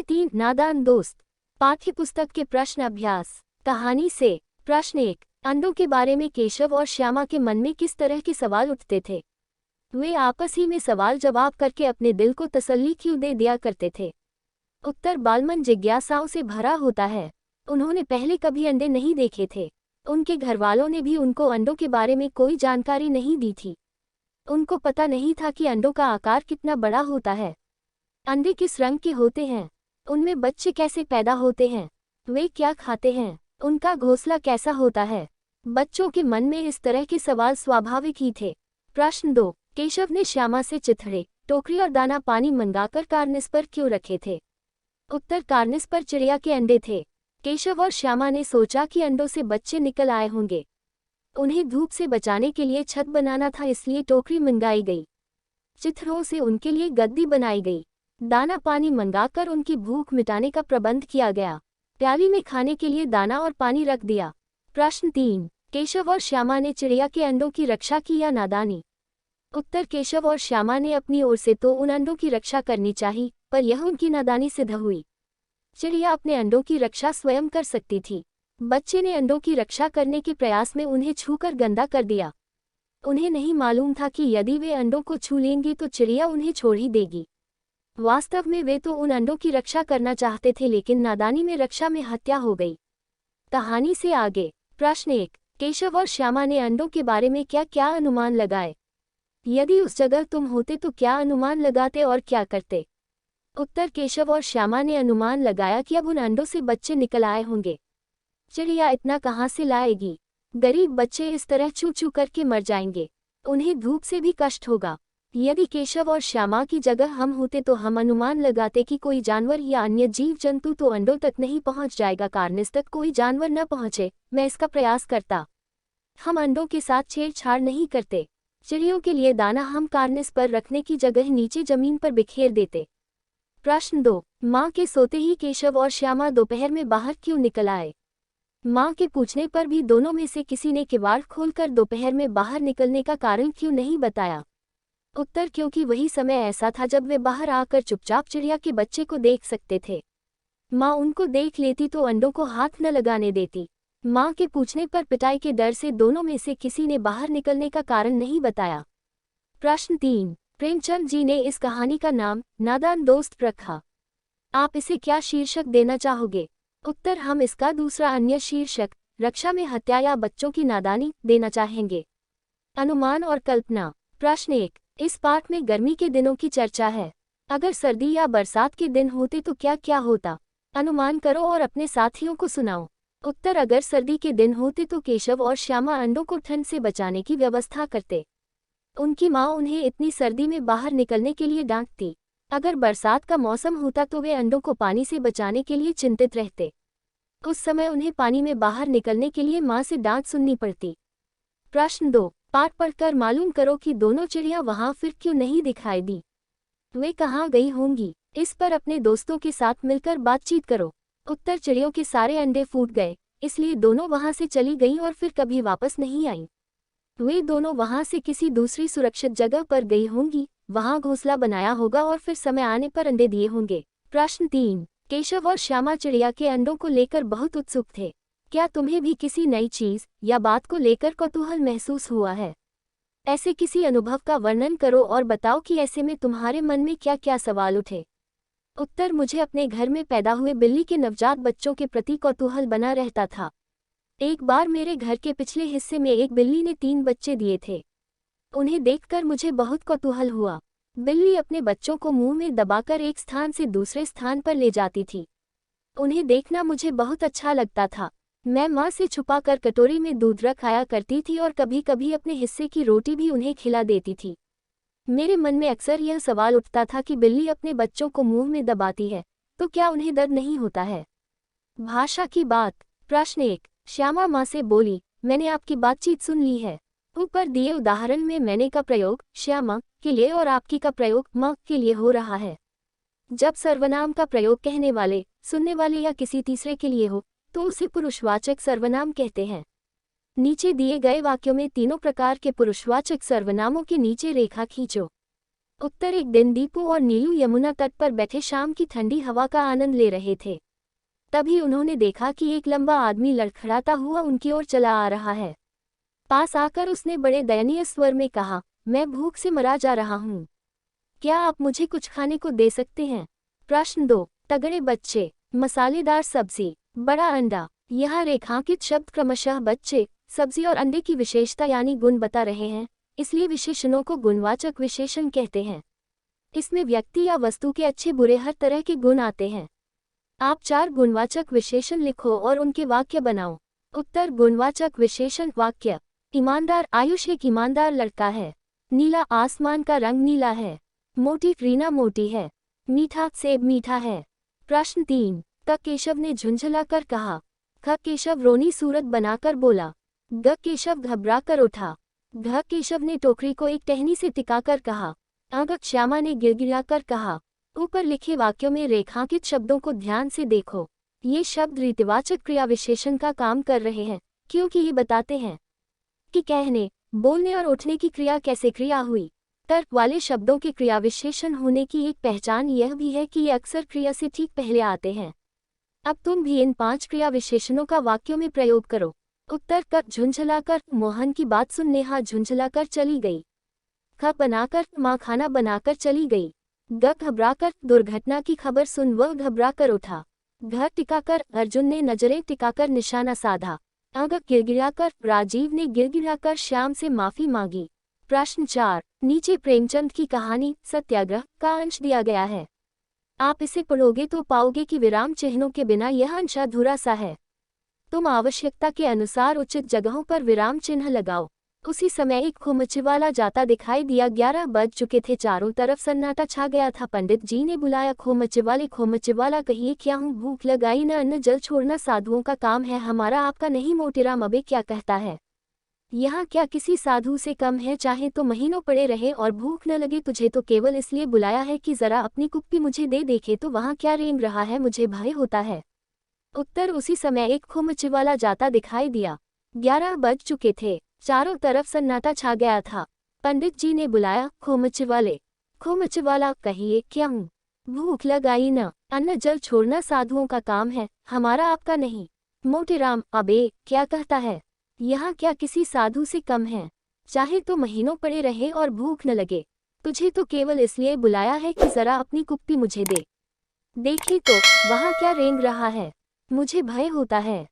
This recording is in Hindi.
अध्याय 3 नादान दोस्त। पाठ्य पुस्तक के प्रश्न अभ्यास। कहानी से। प्रश्न 1। अंडों के बारे में केशव और श्यामा के मन में किस तरह के सवाल उठते थे? वे आपस ही में सवाल जवाब करके अपने दिल को तसल्ली क्यों दे दिया करते थे? उत्तर बालमन जिज्ञासाओं से भरा होता है। उन्होंने पहले कभी अंडे नहीं देखे थे। उनके घरवालों ने भी उनको अंडों के बारे में कोई जानकारी नहीं दी थी। उनको पता नहीं था कि अंडों का आकार कितना बड़ा होता है। अंडे किस रंग के होते हैं? उनमें बच्चे कैसे पैदा होते हैं? वे क्या खाते हैं? उनका घोंसला कैसा होता है? बच्चों के मन में इस तरह के सवाल स्वाभाविक ही थे। प्रश्न 2। केशव ने श्यामा से चिथड़े, टोकरी और दाना पानी मंगाकर कार्निस पर क्यों रखे थे? उत्तर कार्निस पर चिड़िया के अंडे थे। केशव और श्यामा ने सोचा कि अंडों से बच्चे निकल आए होंगे। उन्हें धूप से बचाने के लिए छत बनाना था, इसलिए टोकरी मंगाई गई। चिथड़ों से उनके लिए गद्दी बनाई गई। दाना पानी मंगाकर उनकी भूख मिटाने का प्रबंध किया गया। प्याली में खाने के लिए दाना और पानी रख दिया। प्रश्न 3। केशव और श्यामा ने चिड़िया के अंडों की रक्षा की या नादानी? उत्तर केशव और श्यामा ने अपनी ओर से तो उन अंडों की रक्षा करनी चाहिए, पर यह उनकी नादानी सिद्ध हुई। चिड़िया अपने अंडों की रक्षा स्वयं कर सकती थी। बच्चे ने अंडों की रक्षा करने के प्रयास में उन्हें छूकर गंदा कर दिया। उन्हें नहीं मालूम था कि यदि वे अंडों को छू लेंगे तो चिड़िया उन्हें छोड़ ही देगी। वास्तव में वे तो उन अंडों की रक्षा करना चाहते थे, लेकिन नादानी में रक्षा में हत्या हो गई। कहानी से आगे। प्रश्न 1। केशव और श्यामा ने अंडों के बारे में क्या क्या अनुमान लगाए? यदि उस जगह तुम होते तो क्या अनुमान लगाते और क्या करते? उत्तर केशव और श्यामा ने अनुमान लगाया कि अब उन अंडों से बच्चे निकल आए होंगे। चिड़िया इतना कहाँ से लाएगी? गरीब बच्चे इस तरह चू चू करके मर जाएंगे। उन्हें धूप से भी कष्ट होगा। यदि केशव और श्यामा की जगह हम होते तो हम अनुमान लगाते कि कोई जानवर या अन्य जीव जंतु तो अंडों तक नहीं पहुंच जाएगा, कार्निस तक कोई जानवर न पहुंचे। मैं इसका प्रयास करता। हम अंडों के साथ छेड़छाड़ नहीं करते। चिड़ियों के लिए दाना हम कार्निस पर रखने की जगह नीचे जमीन पर बिखेर देते। प्रश्न 2। माँ के सोते ही केशव और श्यामा दोपहर में बाहर क्यों निकल आए? माँ के पूछने पर भी दोनों में से किसी ने किवाड़ खोलकर दोपहर में बाहर निकलने का कारण क्यों नहीं बताया? उत्तर क्योंकि वही समय ऐसा था जब वे बाहर आकर चुपचाप चिड़िया के बच्चे को देख सकते थे। माँ उनको देख लेती तो अंडों को हाथ न लगाने देती। माँ के पूछने पर पिटाई के डर से दोनों में से किसी ने बाहर निकलने का कारण नहीं बताया। प्रश्न 3। प्रेमचंद जी ने इस कहानी का नाम नादान दोस्त रखा। आप इसे क्या शीर्षक देना चाहोगे? उत्तर हम इसका दूसरा अन्य शीर्षक रक्षा में हत्या या बच्चों की नादानी देना चाहेंगे। अनुमान और कल्पना। प्रश्न 1। इस पाठ में गर्मी के दिनों की चर्चा है। अगर सर्दी या बरसात के दिन होते तो क्या क्या होता? अनुमान करो और अपने साथियों को सुनाओ। उत्तर अगर सर्दी के दिन होते तो केशव और श्यामा अंडों को ठंड से बचाने की व्यवस्था करते। उनकी माँ उन्हें इतनी सर्दी में बाहर निकलने के लिए डांटती। अगर बरसात का मौसम होता तो वे अंडों को पानी से बचाने के लिए चिंतित रहते। उस समय उन्हें पानी में बाहर निकलने के लिए माँ से डांट सुननी पड़ती। प्रश्न 2। पाठ पढ़कर मालूम करो कि दोनों चिड़िया वहां फिर क्यों नहीं दिखाई दी। वे कहाँ गई होंगी? इस पर अपने दोस्तों के साथ मिलकर बातचीत करो। उत्तर चिड़ियों के सारे अंडे फूट गए, इसलिए दोनों वहां से चली गईं और फिर कभी वापस नहीं आईं। वे दोनों वहां से किसी दूसरी सुरक्षित जगह पर गई होंगी, वहां घोंसला बनाया होगा और फिर समय आने पर अंडे दिए होंगे। प्रश्न 3। केशव और श्यामा चिड़िया के अंडों को लेकर बहुत उत्सुक थे। क्या तुम्हें भी किसी नई चीज या बात को लेकर कौतूहल महसूस हुआ है? ऐसे किसी अनुभव का वर्णन करो और बताओ कि ऐसे में तुम्हारे मन में क्या क्या सवाल उठे। उत्तर मुझे अपने घर में पैदा हुए बिल्ली के नवजात बच्चों के प्रति कौतूहल बना रहता था। एक बार मेरे घर के पिछले हिस्से में एक बिल्ली ने 3 बच्चे दिए थे। उन्हें देखकर मुझे बहुत कौतूहल हुआ। बिल्ली अपने बच्चों को मुंह में दबाकर एक स्थान से दूसरे स्थान पर ले जाती थी। उन्हें देखना मुझे बहुत अच्छा लगता था। मैं माँ से छुपाकर कटोरी में दूध रख आया करती थी और कभी कभी अपने हिस्से की रोटी भी उन्हें खिला देती थी। मेरे मन में अक्सर यह सवाल उठता था कि बिल्ली अपने बच्चों को मुंह में दबाती है तो क्या उन्हें दर्द नहीं होता है? भाषा की बात। प्रश्न 1। श्यामा माँ से बोली, मैंने आपकी बातचीत सुन ली है। ऊपर दिए उदाहरण में मैंने का प्रयोग श्यामा के लिए और आपकी का प्रयोग माँ के लिए हो रहा है। जब सर्वनाम का प्रयोग कहने वाले, सुनने वाले या किसी तीसरे के लिए हो तो उसे पुरुषवाचक सर्वनाम कहते हैं। नीचे दिए गए वाक्यों में तीनों प्रकार के पुरुषवाचक सर्वनामों के नीचे रेखा खींचो। उत्तर एक दिन दीपू और नीलू यमुना तट पर बैठे शाम की ठंडी हवा का आनंद ले रहे थे। तभी उन्होंने देखा कि एक लंबा आदमी लड़खड़ाता हुआ उनकी ओर चला आ रहा है। पास आकर उसने बड़े दयनीय स्वर में कहा, मैं भूख से मरा जा रहा हूँ। क्या आप मुझे कुछ खाने को दे सकते हैं? प्रश्न 2। तगड़े बच्चे, मसालेदार सब्जी, बड़ा अंडा। यह रेखांकित शब्द क्रमशः बच्चे, सब्जी और अंडे की विशेषता यानी गुण बता रहे हैं, इसलिए विशेषणों को गुणवाचक विशेषण कहते हैं। इसमें व्यक्ति या वस्तु के अच्छे बुरे हर तरह के गुण आते हैं। आप 4 गुणवाचक विशेषण लिखो और उनके वाक्य बनाओ। उत्तर गुणवाचक विशेषण वाक्य। ईमानदार, आयुष एक ईमानदार लड़का है। नीला, आसमान का रंग नीला है। मोटी, रीना मोटी है। मीठा, सेब मीठा है। प्रश्न 3। क केशव ने झुंझला कर कहा। ख केशव रोनी सूरत बनाकर बोला। ग केशव घबरा कर उठा। घ केशव ने टोकरी को एक टहनी से टिकाकर कहा। अ श्यामा ने गिड़गिड़ाकर कहा। ऊपर लिखे वाक्यों में रेखांकित शब्दों को ध्यान से देखो। ये शब्द रीतिवाचक क्रिया विशेषण का काम कर रहे हैं, क्योंकि ये बताते हैं कि कहने, बोलने और उठने की क्रिया कैसे क्रिया हुई। तर्क वाले शब्दों के क्रिया विशेषण होने की एक पहचान यह भी है कि ये अक्सर क्रिया से ठीक पहले आते हैं। अब तुम भी इन 5 क्रिया विशेषणों का वाक्यों में प्रयोग करो। उत्तर क झुंझलाकर, मोहन की बात सुन नेहा झुंझलाकर चली गई। ख बनाकर, माँ खाना बनाकर चली गई। ग घबराकर, दुर्घटना की खबर सुन वह घबराकर उठा। घ टिकाकर, अर्जुन ने नजरें टिकाकर निशाना साधा। अग गिड़गिड़ाकर, राजीव ने गिड़गिड़ाकर श्याम से माफी मांगी। प्रश्न 4। नीचे प्रेमचंद की कहानी सत्याग्रह का अंश दिया गया है। आप इसे पढ़ोगे तो पाओगे कि विराम चिन्हों के बिना यह अंश अधूरा सा है। तुम आवश्यकता के अनुसार उचित जगहों पर विराम चिन्ह लगाओ। उसी समय एक खोमचवाला जाता दिखाई दिया। 11 बज चुके थे। चारों तरफ सन्नाटा छा गया था। पंडित जी ने बुलाया, खोमचवाला कहिए क्या हूँ, भूख लगाई न, अन्न जल छोड़ना साधुओं का काम है, हमारा आपका नहीं। मोटेराम अबे क्या कहता है? यहाँ क्या किसी साधु से कम है? चाहे तो महीनों पड़े रहे और भूख न लगे। तुझे तो केवल इसलिए बुलाया है कि जरा अपनी कुप्पी मुझे दे। देखे तो वहाँ क्या रेंग रहा है, मुझे भय होता है। उत्तर उसी समय एक खोमचवाला जाता दिखाई दिया। 11 बज चुके थे। चारों तरफ सन्नाटा छा गया था। पंडित जी ने बुलाया, खोमचवाला कहिए क्या हूँ, भूख लगाई न, अन्न जल छोड़ना साधुओं का काम है, हमारा आपका नहीं। मोटेराम अबे क्या कहता है? यहाँ क्या किसी साधु से कम है? चाहे तो महीनों पड़े रहे और भूख न लगे। तुझे तो केवल इसलिए बुलाया है कि जरा अपनी कुप्पी मुझे दे। देखे तो वहाँ क्या रेंग रहा है, मुझे भय होता है।